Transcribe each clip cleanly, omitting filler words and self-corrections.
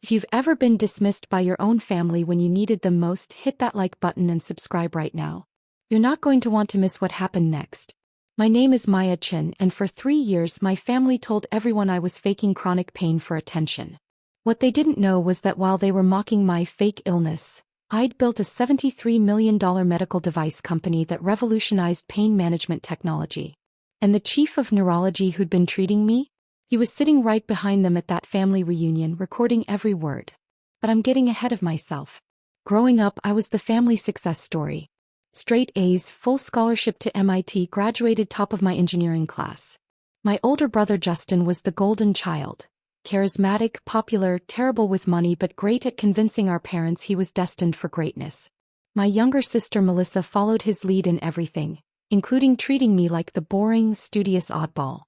If you've ever been dismissed by your own family when you needed them most, hit that like button and subscribe right now. You're not going to want to miss what happened next. My name is Maya Chin, and for 3 years my family told everyone I was faking chronic pain for attention. What they didn't know was that while they were mocking my fake illness, I'd built a $73 million medical device company that revolutionized pain management technology. And the chief of neurology who'd been treating me? He was sitting right behind them at that family reunion, recording every word. But I'm getting ahead of myself. Growing up, I was the family success story. Straight A's, full scholarship to MIT, graduated top of my engineering class. My older brother Justin was the golden child. Charismatic, popular, terrible with money but great at convincing our parents he was destined for greatness. My younger sister Melissa followed his lead in everything, including treating me like the boring, studious oddball.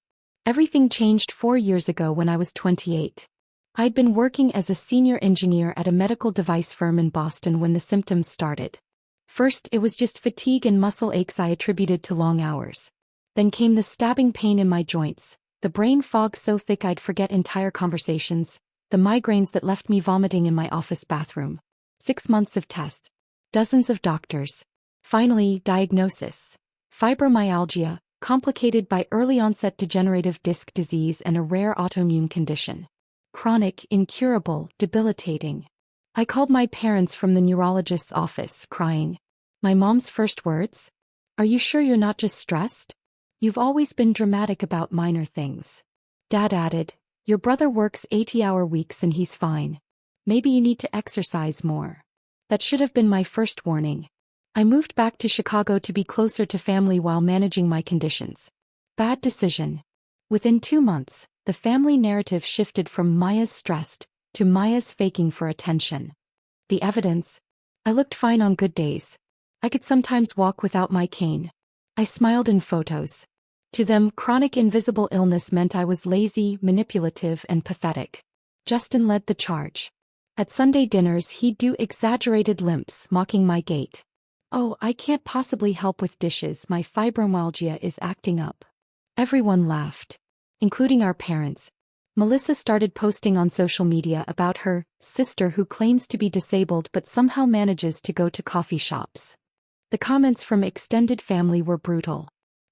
Everything changed 4 years ago when I was 28. I'd been working as a senior engineer at a medical device firm in Boston when the symptoms started. First, it was just fatigue and muscle aches I attributed to long hours. Then came the stabbing pain in my joints, the brain fog so thick I'd forget entire conversations, the migraines that left me vomiting in my office bathroom. 6 months of tests. Dozens of doctors. Finally, diagnosis. Fibromyalgia, complicated by early-onset degenerative disc disease and a rare autoimmune condition. Chronic, incurable, debilitating. I called my parents from the neurologist's office, crying. My mom's first words? Are you sure you're not just stressed? You've always been dramatic about minor things. Dad added, your brother works 80-hour weeks and he's fine. Maybe you need to exercise more. That should have been my first warning. I moved back to Chicago to be closer to family while managing my conditions. Bad decision. Within 2 months, the family narrative shifted from Maya's stressed to Maya's faking for attention. The evidence? I looked fine on good days. I could sometimes walk without my cane. I smiled in photos. To them, chronic invisible illness meant I was lazy, manipulative, and pathetic. Justin led the charge. At Sunday dinners, he'd do exaggerated limps, mocking my gait. Oh, I can't possibly help with dishes, my fibromyalgia is acting up. Everyone laughed, including our parents. Melissa started posting on social media about her sister who claims to be disabled but somehow manages to go to coffee shops. The comments from extended family were brutal.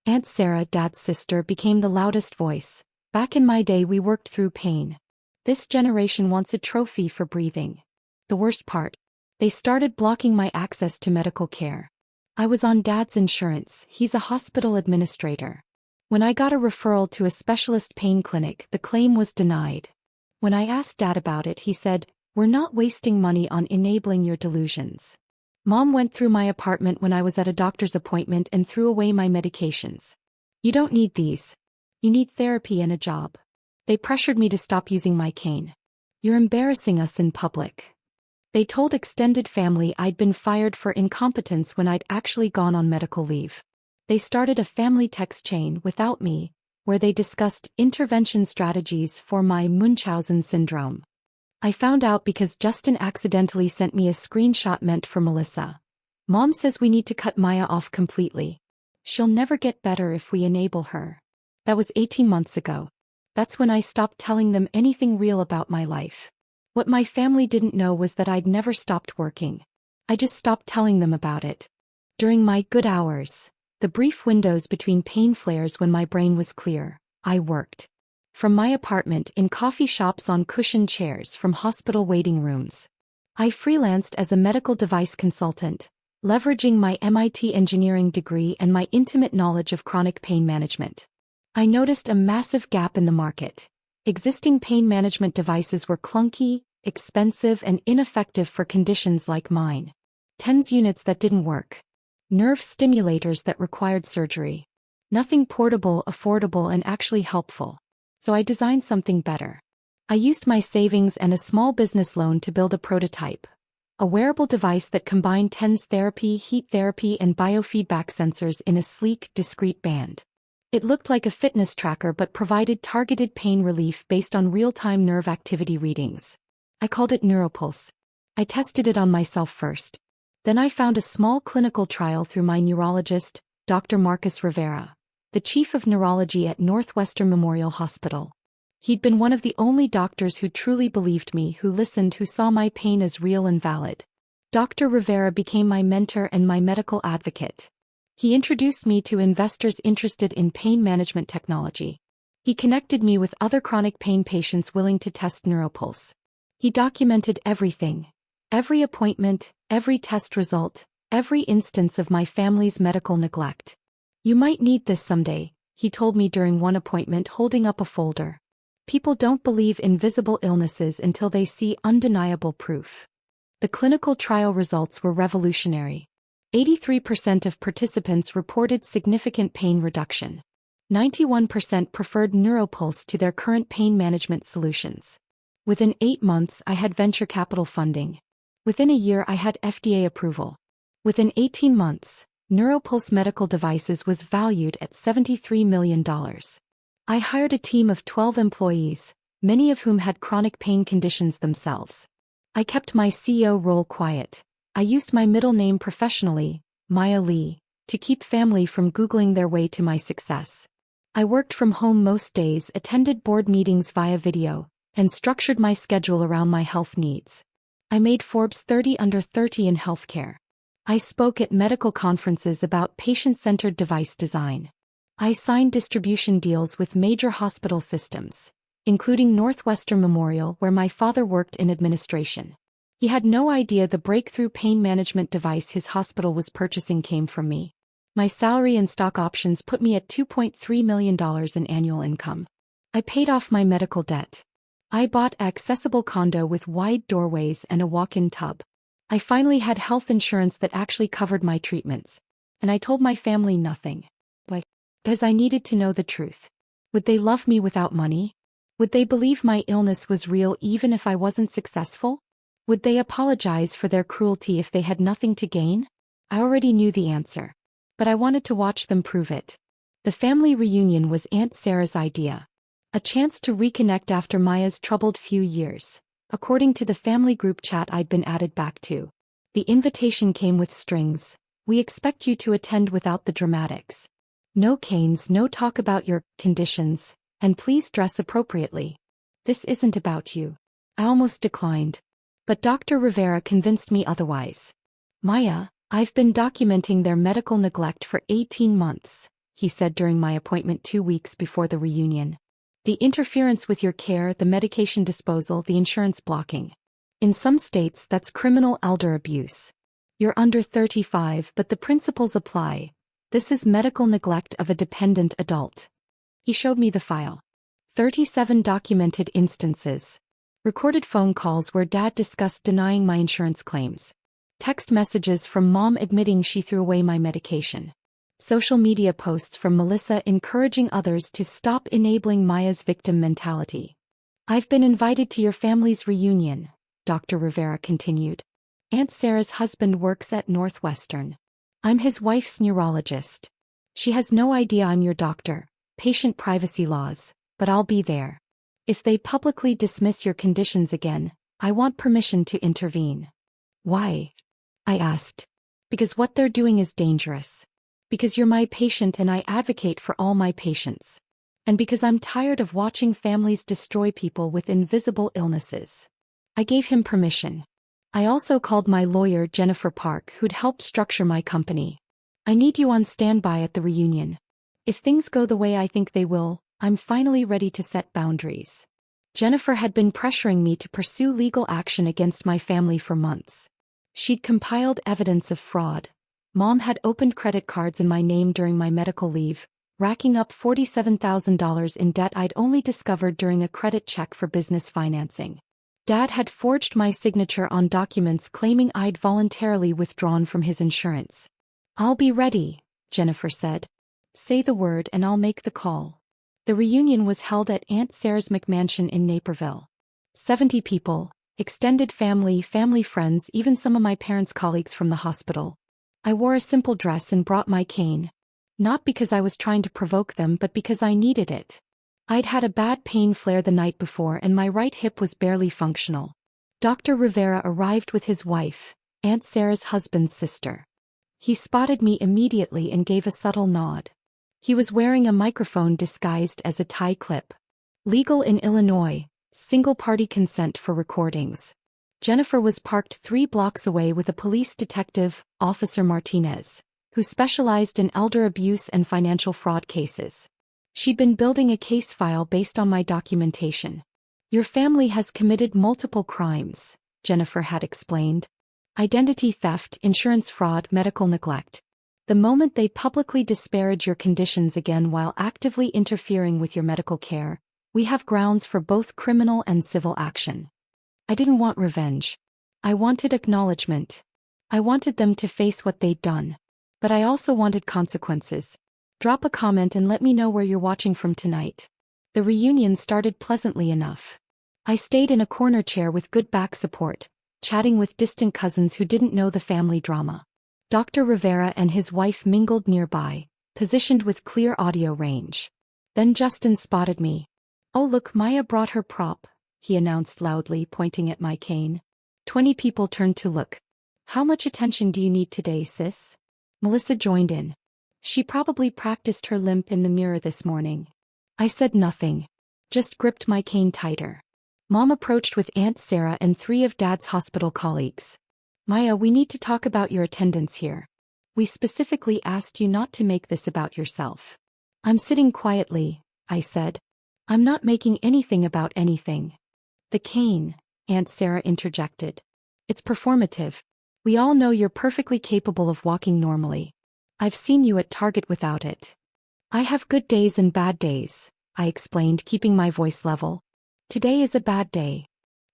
Aunt Sarah, Dad's sister, became the loudest voice. Back in my day we worked through pain. This generation wants a trophy for breathing. The worst part? They started blocking my access to medical care. I was on Dad's insurance, he's a hospital administrator. When I got a referral to a specialist pain clinic, the claim was denied. When I asked Dad about it, he said, we're not wasting money on enabling your delusions. Mom went through my apartment when I was at a doctor's appointment and threw away my medications. You don't need these. You need therapy and a job. They pressured me to stop using my cane. You're embarrassing us in public. They told extended family I'd been fired for incompetence when I'd actually gone on medical leave. They started a family text chain without me, where they discussed intervention strategies for my Munchausen syndrome. I found out because Justin accidentally sent me a screenshot meant for Melissa. Mom says we need to cut Maya off completely. She'll never get better if we enable her. That was 18 months ago. That's when I stopped telling them anything real about my life. What my family didn't know was that I'd never stopped working. I just stopped telling them about it. During my good hours, the brief windows between pain flares when my brain was clear, I worked. From my apartment, in coffee shops, on cushioned chairs, from hospital waiting rooms. I freelanced as a medical device consultant, leveraging my MIT engineering degree and my intimate knowledge of chronic pain management. I noticed a massive gap in the market. Existing pain management devices were clunky, expensive, and ineffective for conditions like mine. TENS units that didn't work. Nerve stimulators that required surgery. Nothing portable, affordable, and actually helpful. So I designed something better. I used my savings and a small business loan to build a prototype. A wearable device that combined TENS therapy, heat therapy, and biofeedback sensors in a sleek, discreet band. It looked like a fitness tracker but provided targeted pain relief based on real-time nerve activity readings. I called it Neuropulse. I tested it on myself first. Then I found a small clinical trial through my neurologist, Dr. Marcus Rivera, the chief of neurology at Northwestern Memorial Hospital. He'd been one of the only doctors who truly believed me, who listened, who saw my pain as real and valid. Dr. Rivera became my mentor and my medical advocate. He introduced me to investors interested in pain management technology. He connected me with other chronic pain patients willing to test Neuropulse. He documented everything. Every appointment, every test result, every instance of my family's medical neglect. "You might need this someday," he told me during one appointment, holding up a folder. "People don't believe in visible illnesses until they see undeniable proof." The clinical trial results were revolutionary. 83% of participants reported significant pain reduction. 91% preferred Neuropulse to their current pain management solutions. Within 8 months, I had venture capital funding. Within a year, I had FDA approval. Within 18 months, Neuropulse Medical Devices was valued at $73 million. I hired a team of 12 employees, many of whom had chronic pain conditions themselves. I kept my CEO role quiet. I used my middle name professionally, Maya Lee, to keep family from Googling their way to my success. I worked from home most days, attended board meetings via video, and structured my schedule around my health needs. I made Forbes 30 Under 30 in healthcare. I spoke at medical conferences about patient-centered device design. I signed distribution deals with major hospital systems, including Northwestern Memorial, where my father worked in administration. He had no idea the breakthrough pain management device his hospital was purchasing came from me. My salary and stock options put me at $2.3 million in annual income. I paid off my medical debt. I bought an accessible condo with wide doorways and a walk-in tub. I finally had health insurance that actually covered my treatments. And I told my family nothing. Why? Because I needed to know the truth. Would they love me without money? Would they believe my illness was real even if I wasn't successful? Would they apologize for their cruelty if they had nothing to gain? I already knew the answer. But I wanted to watch them prove it. The family reunion was Aunt Sarah's idea. A chance to reconnect after Maya's troubled few years. According to the family group chat I'd been added back to. The invitation came with strings. "We expect you to attend without the dramatics. No canes, no talk about your conditions, and please dress appropriately. This isn't about you." I almost declined. But Dr. Rivera convinced me otherwise. "Maya, I've been documenting their medical neglect for 18 months, he said during my appointment 2 weeks before the reunion. "The interference with your care, the medication disposal, the insurance blocking. In some states, that's criminal elder abuse. You're under 35, but the principles apply. This is medical neglect of a dependent adult." He showed me the file. 37 documented instances. Recorded phone calls where Dad discussed denying my insurance claims. Text messages from Mom admitting she threw away my medication. Social media posts from Melissa encouraging others to stop enabling Maya's victim mentality. "I've been invited to your family's reunion," Dr. Rivera continued. "Aunt Sarah's husband works at Northwestern. I'm his wife's neurologist. She has no idea I'm your doctor, patient privacy laws, but I'll be there. If they publicly dismiss your conditions again, I want permission to intervene." "Why?" I asked. "Because what they're doing is dangerous. Because you're my patient and I advocate for all my patients. And because I'm tired of watching families destroy people with invisible illnesses." I gave him permission. I also called my lawyer Jennifer Park, who'd helped structure my company. "I need you on standby at the reunion. If things go the way I think they will, I'm finally ready to set boundaries." Jennifer had been pressuring me to pursue legal action against my family for months. She'd compiled evidence of fraud. Mom had opened credit cards in my name during my medical leave, racking up $47,000 in debt I'd only discovered during a credit check for business financing. Dad had forged my signature on documents claiming I'd voluntarily withdrawn from his insurance. "I'll be ready," Jennifer said. "Say the word and I'll make the call." The reunion was held at Aunt Sarah's McMansion in Naperville. 70 people, extended family, friends, even some of my parents' colleagues from the hospital. I wore a simple dress and brought my cane. Not because I was trying to provoke them, but because I needed it. I'd had a bad pain flare the night before and my right hip was barely functional. Dr. Rivera arrived with his wife, Aunt Sarah's husband's sister. He spotted me immediately and gave a subtle nod. He was wearing a microphone disguised as a tie clip. Legal in Illinois, single-party consent for recordings. Jennifer was parked 3 blocks away with a police detective, Officer Martinez, who specialized in elder abuse and financial fraud cases. She'd been building a case file based on my documentation. Your family has committed multiple crimes, Jennifer had explained. Identity theft, insurance fraud, medical neglect. The moment they publicly disparage your conditions again while actively interfering with your medical care, we have grounds for both criminal and civil action. I didn't want revenge. I wanted acknowledgement. I wanted them to face what they'd done. But I also wanted consequences. Drop a comment and let me know where you're watching from tonight. The reunion started pleasantly enough. I stayed in a corner chair with good back support, chatting with distant cousins who didn't know the family drama. Dr. Rivera and his wife mingled nearby, positioned with clear audio range. Then Justin spotted me. "Oh look, Maya brought her prop," he announced loudly, pointing at my cane. 20 people turned to look. "How much attention do you need today, sis?" Melissa joined in. "She probably practiced her limp in the mirror this morning." I said nothing. Just gripped my cane tighter. Mom approached with Aunt Sarah and 3 of Dad's hospital colleagues. "Maya, we need to talk about your attendance here. We specifically asked you not to make this about yourself." "I'm sitting quietly," I said. "I'm not making anything about anything." "The cane," Aunt Sarah interjected. "It's performative. We all know you're perfectly capable of walking normally. I've seen you at Target without it." "I have good days and bad days," I explained, keeping my voice level. "Today is a bad day."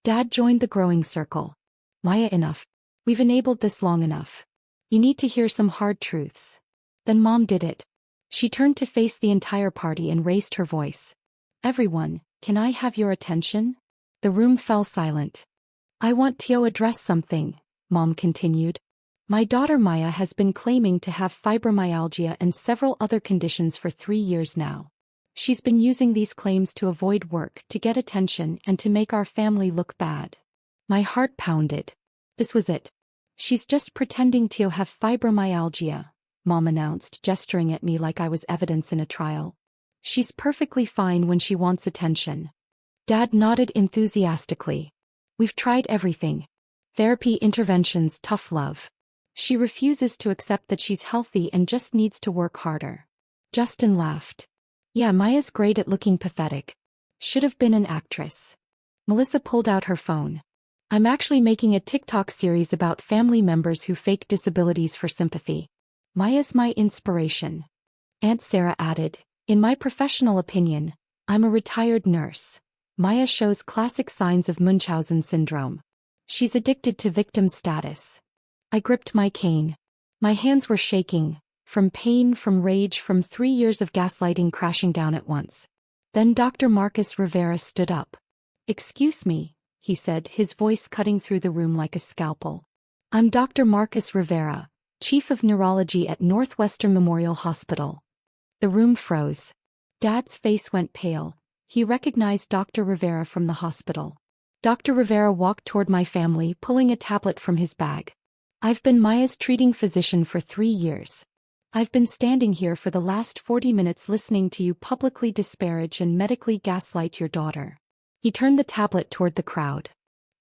Dad joined the growing circle. "Maya, enough. We've enabled this long enough. You need to hear some hard truths." Then Mom did it. She turned to face the entire party and raised her voice. "Everyone, can I have your attention?" The room fell silent. "I want to address something," Mom continued. "My daughter Maya has been claiming to have fibromyalgia and several other conditions for 3 years now. She's been using these claims to avoid work, to get attention, and to make our family look bad." My heart pounded. This was it. "She's just pretending to have fibromyalgia," Mom announced, gesturing at me like I was evidence in a trial. "She's perfectly fine when she wants attention." Dad nodded enthusiastically. "We've tried everything. Therapy, interventions, tough love. She refuses to accept that she's healthy and just needs to work harder." Justin laughed. "Yeah, Maya's great at looking pathetic. Should have been an actress." Melissa pulled out her phone. "I'm actually making a TikTok series about family members who fake disabilities for sympathy. Maya's my inspiration." Aunt Sarah added, "In my professional opinion, I'm a retired nurse. Maya shows classic signs of Munchausen syndrome. She's addicted to victim status." I gripped my cane. My hands were shaking, from pain, from rage, from 3 years of gaslighting crashing down at once. Then Dr. Marcus Rivera stood up. "Excuse me," he said, his voice cutting through the room like a scalpel. "I'm Dr. Marcus Rivera, Chief of Neurology at Northwestern Memorial Hospital." The room froze. Dad's face went pale. He recognized Dr. Rivera from the hospital. Dr. Rivera walked toward my family, pulling a tablet from his bag. "I've been Maya's treating physician for 3 years. I've been standing here for the last 40 minutes listening to you publicly disparage and medically gaslight your daughter." He turned the tablet toward the crowd.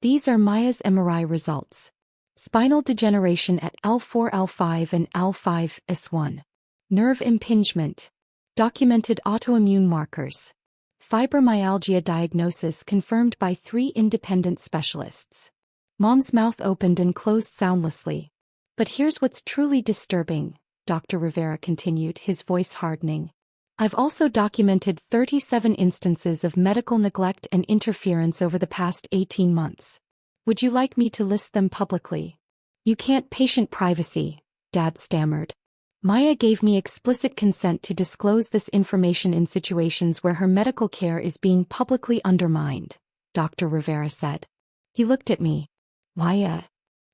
"These are Maya's MRI results. Spinal degeneration at L4, L5 and L5, S1. Nerve impingement. Documented autoimmune markers. Fibromyalgia diagnosis confirmed by 3 independent specialists." Mom's mouth opened and closed soundlessly. "But here's what's truly disturbing," Dr. Rivera continued, his voice hardening. "I've also documented 37 instances of medical neglect and interference over the past 18 months. Would you like me to list them publicly?" "You can't, patient privacy," Dad stammered. "Maya gave me explicit consent to disclose this information in situations where her medical care is being publicly undermined," Dr. Rivera said. He looked at me. "Maya?"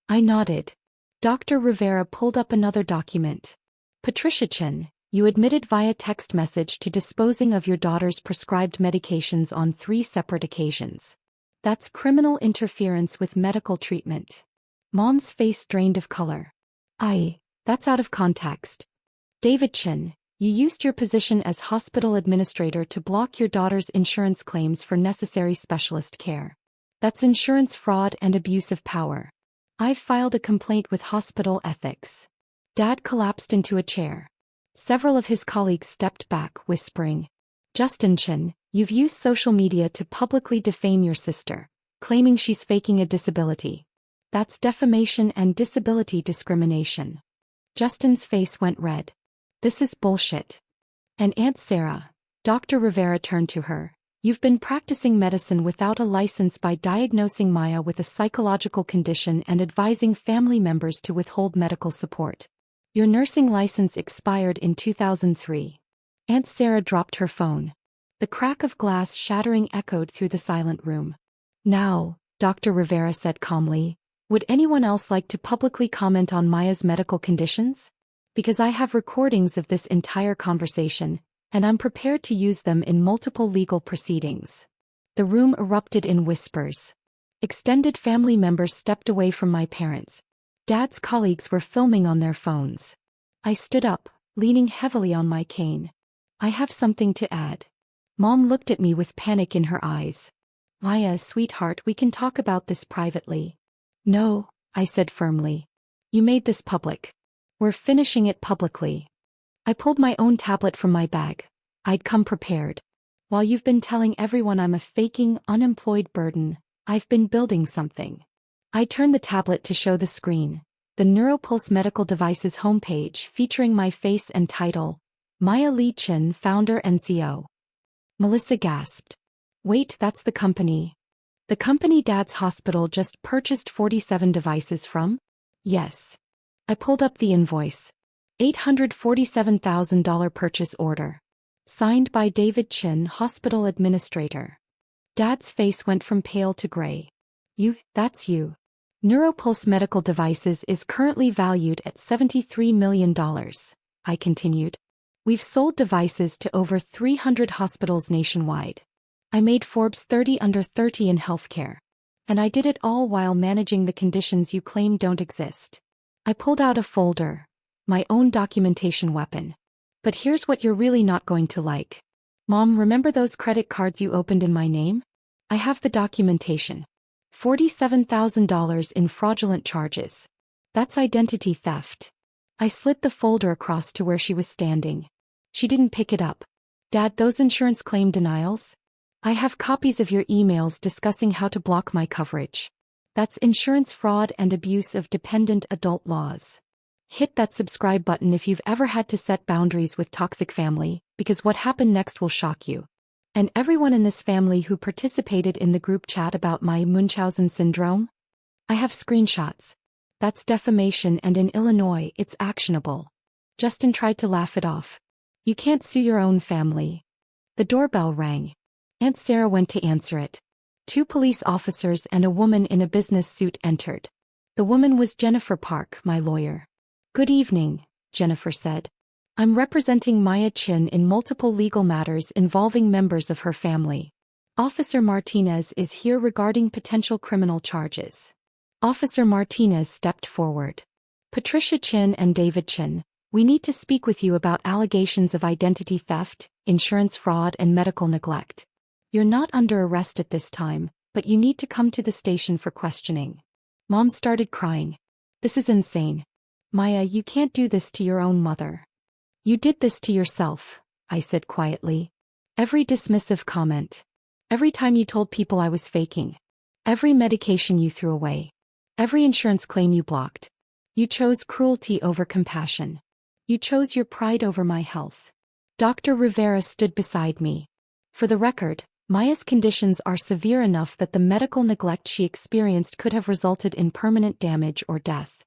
I nodded. Dr. Rivera pulled up another document. "Patricia Chin, you admitted via text message to disposing of your daughter's prescribed medications on 3 separate occasions. That's criminal interference with medical treatment." Mom's face drained of color. That's out of context. "David Chin, You used your position as hospital administrator to block your daughter's insurance claims for necessary specialist care. That's insurance fraud and abuse of power. I've filed a complaint with hospital ethics. Dad collapsed into a chair. Several of his colleagues stepped back, whispering, Justin Chin, you've used social media to publicly defame your sister, claiming she's faking a disability. That's defamation and disability discrimination. Justin's face went red. This is bullshit. And Aunt Sarah, Dr. Rivera turned to her. You've been practicing medicine without a license by diagnosing Maya with a psychological condition and advising family members to withhold medical support. Your nursing license expired in 2003. Aunt Sarah dropped her phone. The crack of glass shattering echoed through the silent room. Now, Dr. Rivera said calmly, would anyone else like to publicly comment on Maya's medical conditions? Because I have recordings of this entire conversation, and I'm prepared to use them in multiple legal proceedings. The room erupted in whispers. Extended family members stepped away from my parents. Dad's colleagues were filming on their phones. I stood up, leaning heavily on my cane. I have something to add. Mom looked at me with panic in her eyes. Maya, sweetheart, we can talk about this privately. No, I said firmly. You made this public. We're finishing it publicly. I pulled my own tablet from my bag. I'd come prepared. While you've been telling everyone I'm a faking, unemployed burden, I've been building something. I turned the tablet to show the screen. The Neuropulse Medical Devices homepage featuring my face and title, Maya Lee Chin, founder and CEO. Melissa gasped. Wait, that's the company. The company Dad's hospital just purchased 47 devices from? Yes. I pulled up the invoice. $847,000 purchase order. Signed by David Chin, hospital administrator. Dad's face went from pale to gray. That's you. Neuropulse Medical Devices is currently valued at $73 million, I continued. We've sold devices to over 300 hospitals nationwide. I made Forbes 30 under 30 in healthcare. And I did it all while managing the conditions you claim don't exist. I pulled out a folder, my own documentation weapon. But here's what you're really not going to like. Mom, remember those credit cards you opened in my name? I have the documentation. $47,000 in fraudulent charges. That's identity theft. I slid the folder across to where she was standing. She didn't pick it up. Dad, those insurance claim denials? I have copies of your emails discussing how to block my coverage. That's insurance fraud and abuse of dependent adult laws. Hit that subscribe button if you've ever had to set boundaries with toxic family, because what happened next will shock you. And everyone in this family who participated in the group chat about my Munchausen syndrome? I have screenshots. That's defamation, and in Illinois it's actionable. Justin tried to laugh it off. You can't sue your own family. The doorbell rang. Aunt Sarah went to answer it. 2 police officers and a woman in a business suit entered. The woman was Jennifer Park, my lawyer. Good evening, Jennifer said. I'm representing Maya Chin in multiple legal matters involving members of her family. Officer Martinez is here regarding potential criminal charges. Officer Martinez stepped forward. Patricia Chin and David Chin, we need to speak with you about allegations of identity theft, insurance fraud, and medical neglect. You're not under arrest at this time, but you need to come to the station for questioning. Mom started crying. This is insane. Maya, you can't do this to your own mother. You did this to yourself, I said quietly. Every dismissive comment. Every time you told people I was faking. Every medication you threw away. Every insurance claim you blocked. You chose cruelty over compassion. You chose your pride over my health. Dr. Rivera stood beside me. For the record, Maya's conditions are severe enough that the medical neglect she experienced could have resulted in permanent damage or death.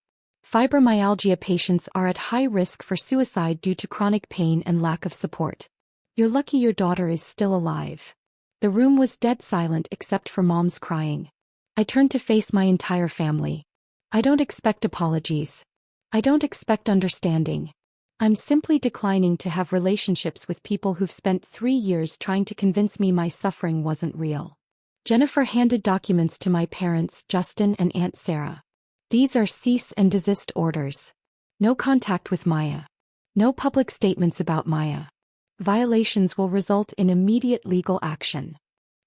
Fibromyalgia patients are at high risk for suicide due to chronic pain and lack of support. You're lucky your daughter is still alive. The room was dead silent except for Mom's crying. I turned to face my entire family. I don't expect apologies. I don't expect understanding. I'm simply declining to have relationships with people who've spent 3 years trying to convince me my suffering wasn't real. Jennifer handed documents to my parents, Justin and Aunt Sarah. These are cease and desist orders. No contact with Maya. No public statements about Maya. Violations will result in immediate legal action.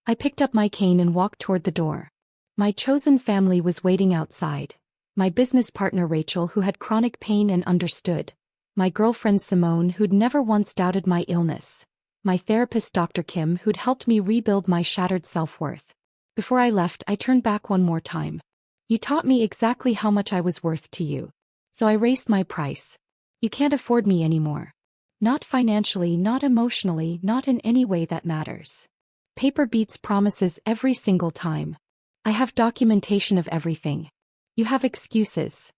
I picked up my cane and walked toward the door. My chosen family was waiting outside. My business partner Rachel, who had chronic pain and understood. My girlfriend Simone, who'd never once doubted my illness. My therapist Dr. Kim, who'd helped me rebuild my shattered self-worth. Before I left, I turned back one more time. You taught me exactly how much I was worth to you. So I raised my price. You can't afford me anymore. Not financially, not emotionally, not in any way that matters. Paper beats promises every single time. I have documentation of everything. You have excuses.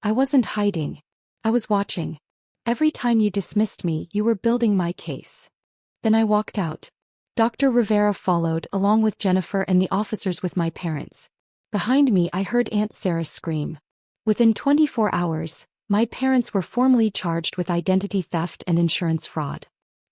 I wasn't hiding. I was watching. Every time you dismissed me, you were building my case. Then I walked out. Dr. Rivera followed, along with Jennifer and the officers with my parents. Behind me, I heard Aunt Sarah scream. Within 24 hours, my parents were formally charged with identity theft and insurance fraud.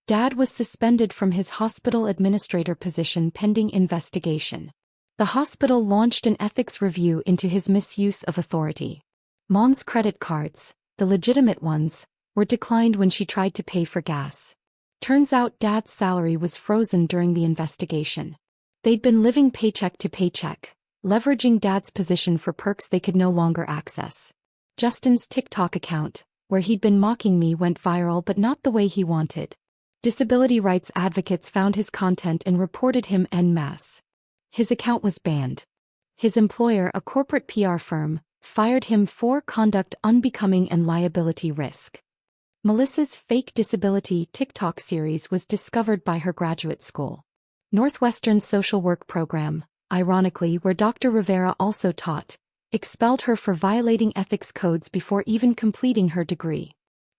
Dad was suspended from his hospital administrator position pending investigation. The hospital launched an ethics review into his misuse of authority. Mom's credit cards, the legitimate ones, were declined when she tried to pay for gas. Turns out Dad's salary was frozen during the investigation. They'd been living paycheck to paycheck, leveraging Dad's position for perks they could no longer access. Justin's TikTok account, where he'd been mocking me, went viral, but not the way he wanted. Disability rights advocates found his content and reported him en masse. His account was banned. His employer, a corporate PR firm, fired him for conduct unbecoming and liability risk. Melissa's fake disability TikTok series was discovered by her graduate school. Northwestern's social work program, ironically where Dr. Rivera also taught, expelled her for violating ethics codes before even completing her degree.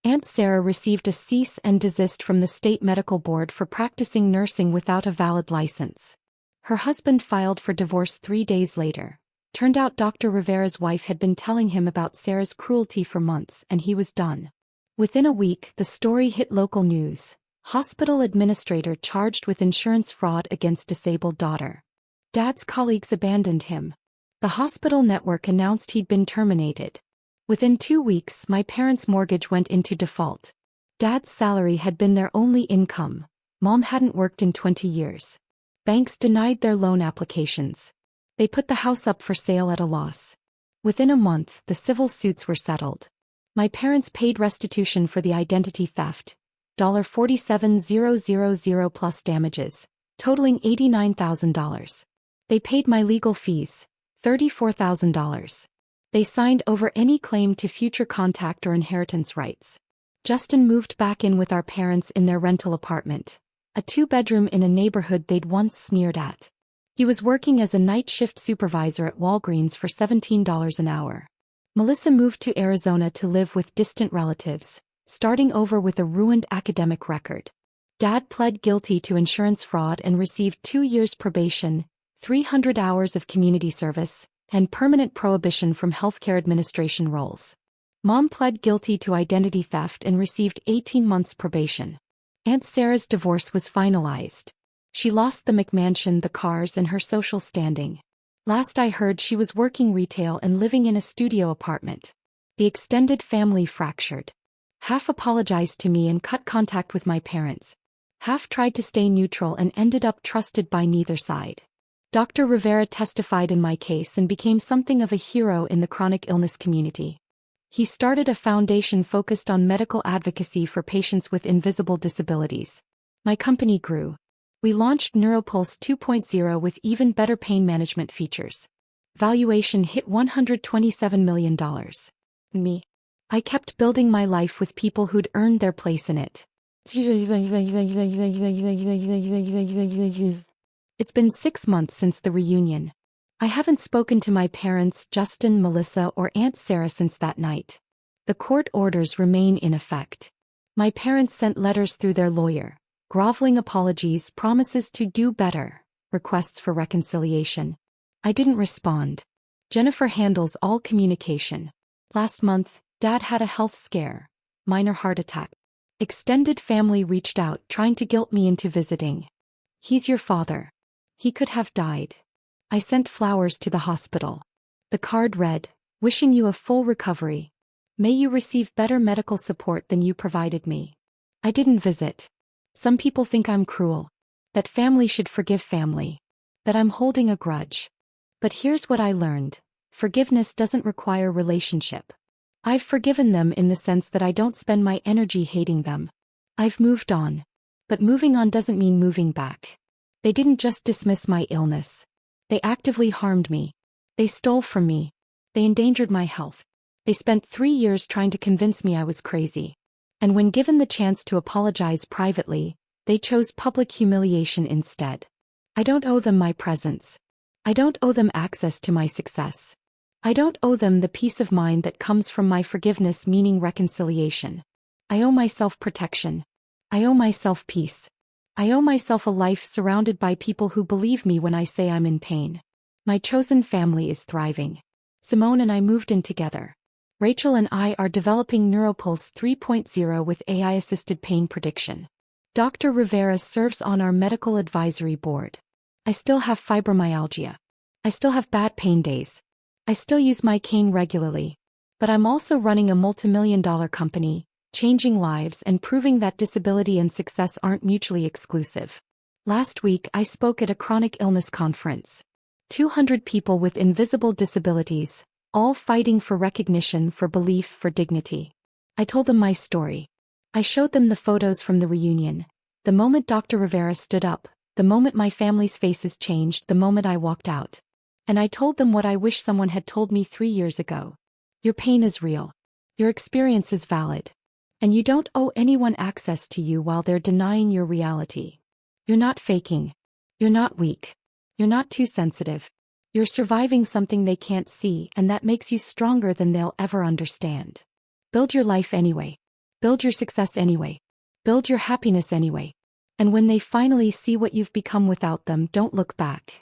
Aunt Sarah received a cease and desist from the state medical board for practicing nursing without a valid license. Her husband filed for divorce 3 days later. Turned out Dr. Rivera's wife had been telling him about Sarah's cruelty for months, and he was done. Within a week, the story hit local news. Hospital administrator charged with insurance fraud against disabled daughter. Dad's colleagues abandoned him. The hospital network announced he'd been terminated. Within 2 weeks, my parents' mortgage went into default. Dad's salary had been their only income. Mom hadn't worked in 20 years. Banks denied their loan applications. They put the house up for sale at a loss. Within a month, the civil suits were settled. My parents paid restitution for the identity theft, $47,000 plus damages, totaling $89,000. They paid my legal fees, $34,000. They signed over any claim to future contact or inheritance rights. Justin moved back in with our parents in their rental apartment, a 2-bedroom in a neighborhood they'd once sneered at. He was working as a night shift supervisor at Walgreens for $17 an hour. Melissa moved to Arizona to live with distant relatives, starting over with a ruined academic record. Dad pled guilty to insurance fraud and received 2 years probation, 300 hours of community service, and permanent prohibition from healthcare administration roles. Mom pled guilty to identity theft and received 18 months probation. Aunt Sarah's divorce was finalized. She lost the McMansion, the cars, and her social standing. Last I heard, she was working retail and living in a studio apartment. The extended family fractured. Half apologized to me and cut contact with my parents. Half tried to stay neutral and ended up trusted by neither side. Dr. Rivera testified in my case and became something of a hero in the chronic illness community. He started a foundation focused on medical advocacy for patients with invisible disabilities. My company grew. We launched Neuropulse 2.0 with even better pain management features. Valuation hit $127 million. Me. I kept building my life with people who'd earned their place in it. It's been 6 months since the reunion. I haven't spoken to my parents, Justin, Melissa, or Aunt Sarah since that night. The court orders remain in effect. My parents sent letters through their lawyer, groveling apologies, promises to do better, requests for reconciliation. I didn't respond. Jennifer handles all communication. Last month, Dad had a health scare, minor heart attack. Extended family reached out, trying to guilt me into visiting. He's your father. He could have died. I sent flowers to the hospital. The card read, "Wishing you a full recovery." May you receive better medical support than you provided me. I didn't visit. Some people think I'm cruel. That family should forgive family. That I'm holding a grudge. But here's what I learned. Forgiveness doesn't require relationship. I've forgiven them in the sense that I don't spend my energy hating them. I've moved on. But moving on doesn't mean moving back. They didn't just dismiss my illness. They actively harmed me. They stole from me. They endangered my health. They spent 3 years trying to convince me I was crazy. And when given the chance to apologize privately, they chose public humiliation instead. I don't owe them my presence. I don't owe them access to my success. I don't owe them the peace of mind that comes from my forgiveness, meaning reconciliation. I owe myself protection. I owe myself peace. I owe myself a life surrounded by people who believe me when I say I'm in pain. My chosen family is thriving. Simone and I moved in together. Rachel and I are developing Neuropulse 3.0 with AI-assisted pain prediction. Dr. Rivera serves on our medical advisory board. I still have fibromyalgia. I still have bad pain days. I still use my cane regularly. But I'm also running a multimillion-dollar company, changing lives and proving that disability and success aren't mutually exclusive. Last week I spoke at a chronic illness conference. 200 people with invisible disabilities, all fighting for recognition, for belief, for dignity. I told them my story. I showed them the photos from the reunion. The moment Dr. Rivera stood up, the moment my family's faces changed, the moment I walked out. And I told them what I wish someone had told me 3 years ago. Your pain is real. Your experience is valid. And you don't owe anyone access to you while they're denying your reality. You're not faking. You're not weak. You're not too sensitive. You're surviving something they can't see, and that makes you stronger than they'll ever understand. Build your life anyway. Build your success anyway. Build your happiness anyway. And when they finally see what you've become without them, don't look back.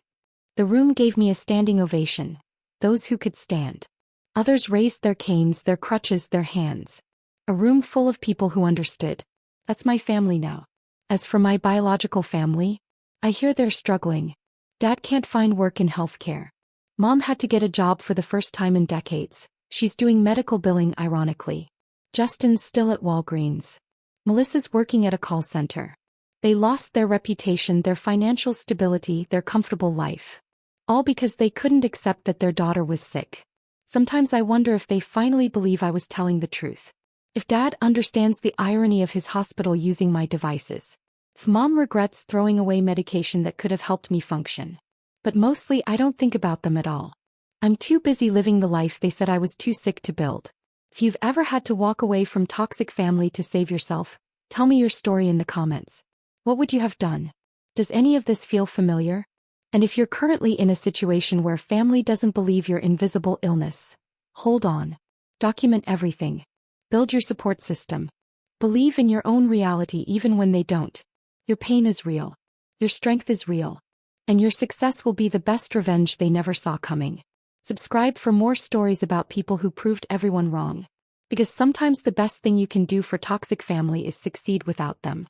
The room gave me a standing ovation. Those who could stand. Others raised their canes, their crutches, their hands. A room full of people who understood. That's my family now. As for my biological family, I hear they're struggling. Dad can't find work in healthcare. Mom had to get a job for the first time in decades. She's doing medical billing, ironically. Justin's still at Walgreens. Melissa's working at a call center. They lost their reputation, their financial stability, their comfortable life. All because they couldn't accept that their daughter was sick. Sometimes I wonder if they finally believe I was telling the truth. If Dad understands the irony of his hospital using my devices. If Mom regrets throwing away medication that could have helped me function. But mostly I don't think about them at all. I'm too busy living the life they said I was too sick to build. If you've ever had to walk away from toxic family to save yourself, tell me your story in the comments. What would you have done? Does any of this feel familiar? And if you're currently in a situation where family doesn't believe your invisible illness, hold on. Document everything. Build your support system. Believe in your own reality even when they don't. Your pain is real. Your strength is real. And your success will be the best revenge they never saw coming. Subscribe for more stories about people who proved everyone wrong. Because sometimes the best thing you can do for toxic family is succeed without them.